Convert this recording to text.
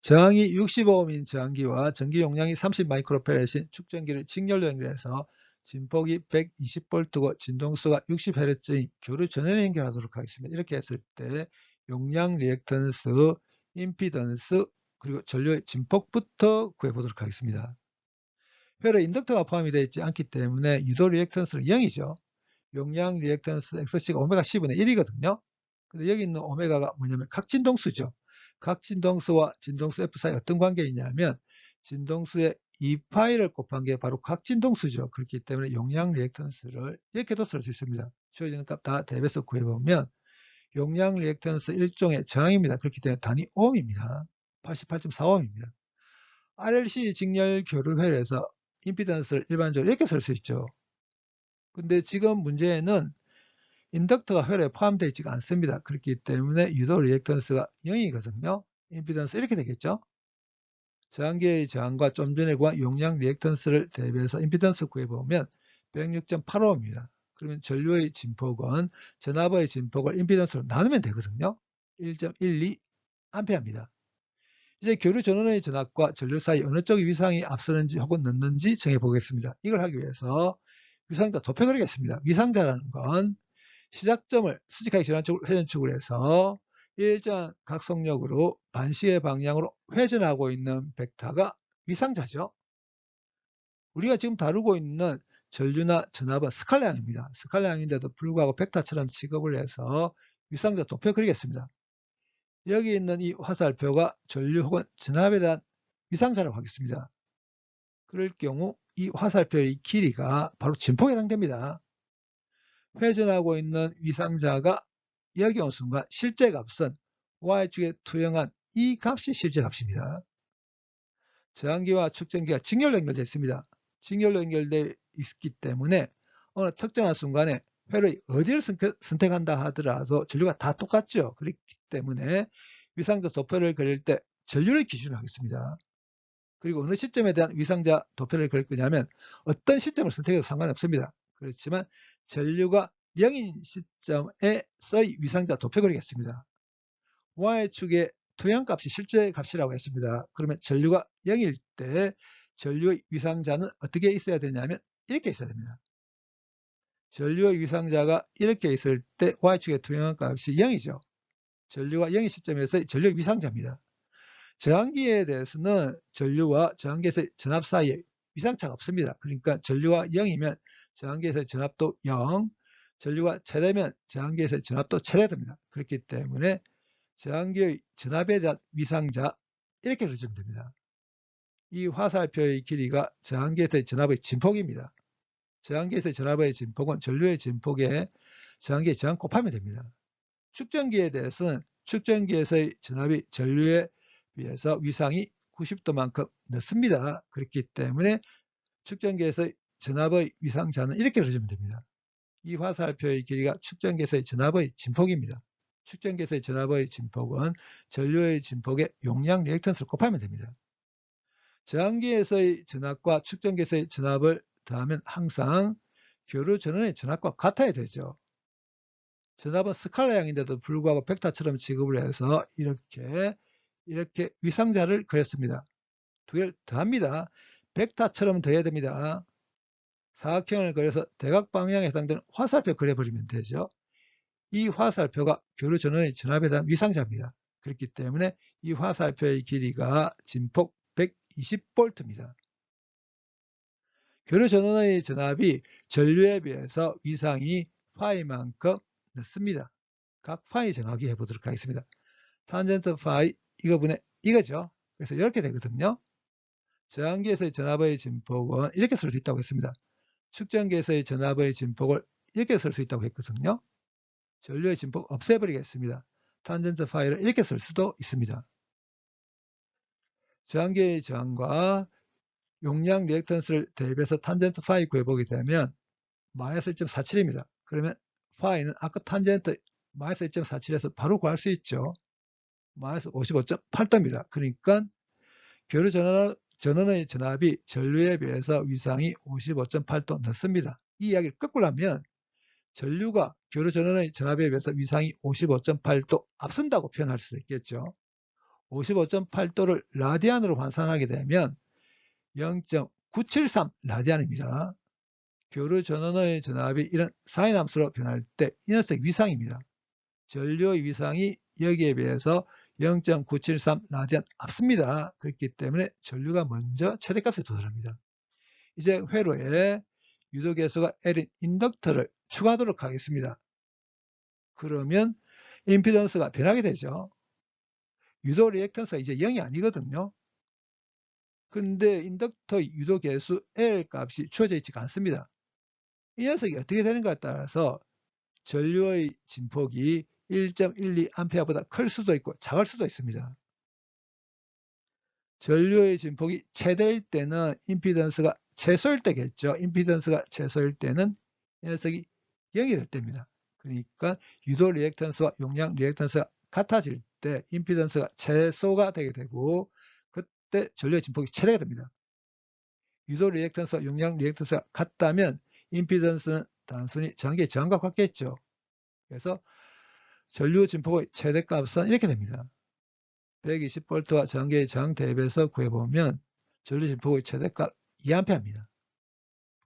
저항이 65옴인 저항기와 전기 용량이 30 마이크로패렛인 축전기를 직렬로 연결해서 진폭이 120V고 진동수가 60Hz인 교류 전원에 연결하도록 하겠습니다. 이렇게 했을 때 용량, 리액턴스, 임피던스, 그리고 전류의 진폭부터 구해보도록 하겠습니다. 회로에 인덕터가 포함이 되어 있지 않기 때문에 유도 리액턴스는 0이죠. 용량 리액턴스 XC가 오메가 10분의 1이거든요. 근데 여기 있는 오메가가 뭐냐면 각진동수죠. 각진동수와 진동수 F 사이 어떤 관계가 있냐면 진동수의 2파이를 곱한 게 바로 각진동수죠. 그렇기 때문에 용량 리액턴스를 이렇게도 쓸 수 있습니다. 주어지는 값 다 대입해서 구해보면 용량 리액턴스 일종의 저항입니다. 그렇기 때문에 단위 옴입니다. 88.4옴입니다. RLC 직렬 교류회에서 임피던스를 일반적으로 이렇게 쓸 수 있죠. 근데 지금 문제는 인덕터가 회로에 포함되어 있지가 않습니다. 그렇기 때문에 유도 리액턴스가 0이거든요. 임피던스 이렇게 되겠죠. 저항기의 저항과 좀 전에 구한 용량 리액턴스를 대비해서 임피던스 구해보면 106.85입니다. 그러면 전류의 진폭은 전압의 진폭을 임피던스로 나누면 되거든요. 1.12 암페어입니다. 이제 교류 전원의 전압과 전류 사이 어느 쪽이 위상이 앞서는지 혹은 늦는지 정해보겠습니다. 이걸 하기 위해서 위상자 도표 그리겠습니다. 위상자라는 건 시작점을 수직하게 회전축으로 해서 일정한 각속력으로 반시의 방향으로 회전하고 있는 벡터가 위상자죠. 우리가 지금 다루고 있는 전류나 전압은 스칼라형입니다. 스칼라형인데도 불구하고 벡터처럼 취급을 해서 위상자 도표 그리겠습니다. 여기 있는 이 화살표가 전류 혹은 전압에 대한 위상자라고 하겠습니다. 그럴 경우 이 화살표의 길이가 바로 진폭에 해당됩니다. 회전하고 있는 위상자가 여기 온 순간 실제 값은 y축에 투영한 이 값이 실제 값입니다. 저항기와 축전기가 직렬로 연결되어 있습니다. 직렬로 연결되어 있기 때문에 어느 특정한 순간에 회로의 어디를 선택한다 하더라도 전류가 다 똑같죠. 그렇기 때문에 위상자 도표를 그릴 때 전류를 기준으로 하겠습니다. 그리고 어느 시점에 대한 위상자 도표를 그릴 거냐면 어떤 시점을 선택해도 상관없습니다. 그렇지만 전류가 0인 시점에서의 위상자 도표 그리겠습니다. y축의 투영값이 실제 값이라고 했습니다. 그러면 전류가 0일 때 전류의 위상자는 어떻게 있어야 되냐면 이렇게 있어야 됩니다. 전류의 위상자가 이렇게 있을 때 y축의 투영값이 0이죠. 전류가 0인 시점에서 전류의 위상자입니다. 저항기에 대해서는 전류와 저항기에서의 전압 사이에 위상차가 없습니다. 그러니까 전류가 0이면 저항기에서의 전압도 0, 전류가 최대면 저항기에서의 전압도 최대됩니다. 그렇기 때문에 저항기의 전압에 대한 위상자 이렇게 그려주면 됩니다. 이 화살표의 길이가 저항기에서의 전압의 진폭입니다. 저항기에서의 전압의 진폭은 전류의 진폭에 저항기의 저항 곱하면 됩니다. 축전기에 대해서는 축전기에서의 전압이 전류에 비해서 위상이 90도만큼 늦습니다. 그렇기 때문에 축전기에서의 전압의 위상자는 이렇게 그려주면 됩니다. 이 화살표의 길이가 축전기에서의 전압의 진폭입니다. 축전기에서의 전압의 진폭은 전류의 진폭에 용량 리액턴스를 곱하면 됩니다. 저항기에서의 전압과 축전기에서의 전압을 더하면 항상 교류 전원의 전압과 같아야 되죠. 전압은 스칼라형인데도 불구하고 벡터처럼 취급을 해서 이렇게 위상자를 그렸습니다. 두 개를 더합니다. 벡터처럼 더해야 됩니다. 사각형을 그려서 대각 방향에 해당되는 화살표 그려버리면 되죠. 이 화살표가 교류 전원의 전압에 대한 위상자입니다. 그렇기 때문에 이 화살표의 길이가 진폭 120V입니다. 교류 전원의 전압이 전류에 비해서 위상이 파이만큼 늦습니다. 각 파이 정하기 해보도록 하겠습니다. 탄젠트 파이 이거분의 이거죠. 그래서 이렇게 되거든요. 저항기에서의 전압의 진폭은 이렇게 쓸 수 있다고 했습니다. 축전기에서의 전압의 진폭을 이렇게 쓸 수 있다고 했거든요. 전류의 진폭 없애버리겠습니다. 탄젠트 파이를 이렇게 쓸 수도 있습니다. 저항기의 저항과 용량 리액턴스를 대입해서 탄젠트 파이 구해보게 되면 마이너스 1.47입니다. 그러면 파이는 아까 탄젠트 마이너스 1.47에서 바로 구할 수 있죠. 마이너스 55.8도입니다. 그러니까 교류 전원의 전압이 전류에 비해서 위상이 55.8도 늦습니다. 이 이야기를 거꾸로 하면 전류가 교류 전원의 전압에 비해서 위상이 55.8도 앞선다고 표현할 수 있겠죠. 55.8도를 라디안으로 환산하게 되면 0.973 라디안입니다. 교류 전원의 전압이 이런 사인함수로 변할 때 이 녀석 위상입니다. 전류의 위상이 여기에 비해서 0.973 라디안 앞섭니다. 그렇기 때문에 전류가 먼저 최대값에 도달합니다. 이제 회로에 유도계수가 L인 인덕터를 추가하도록 하겠습니다. 그러면 임피던스가 변하게 되죠. 유도 리액턴스가 이제 0이 아니거든요. 근데 인덕터의 유도계수 L 값이 주어져 있지가 않습니다. 이 녀석이 어떻게 되는가에 따라서 전류의 진폭이 1.12A보다 클 수도 있고 작을 수도 있습니다. 전류의 진폭이 최대일 때는 임피던스가 최소일 때겠죠. 임피던스가 최소일 때는 이 녀석이 0이 될 때입니다. 그러니까 유도 리액턴스와 용량 리액턴스가 같아질 때 임피던스가 최소가 되게 되고 그때 전류의 진폭이 최대가 됩니다. 유도 리액턴스와 용량 리액턴스가 같다면 임피던스는 단순히 전기의 저항과 같겠죠. 그래서 전류 진폭의 최대값은 이렇게 됩니다. 120V와 전기의 저항 대비해서 구해보면 전류 진폭의 최대값 2A입니다.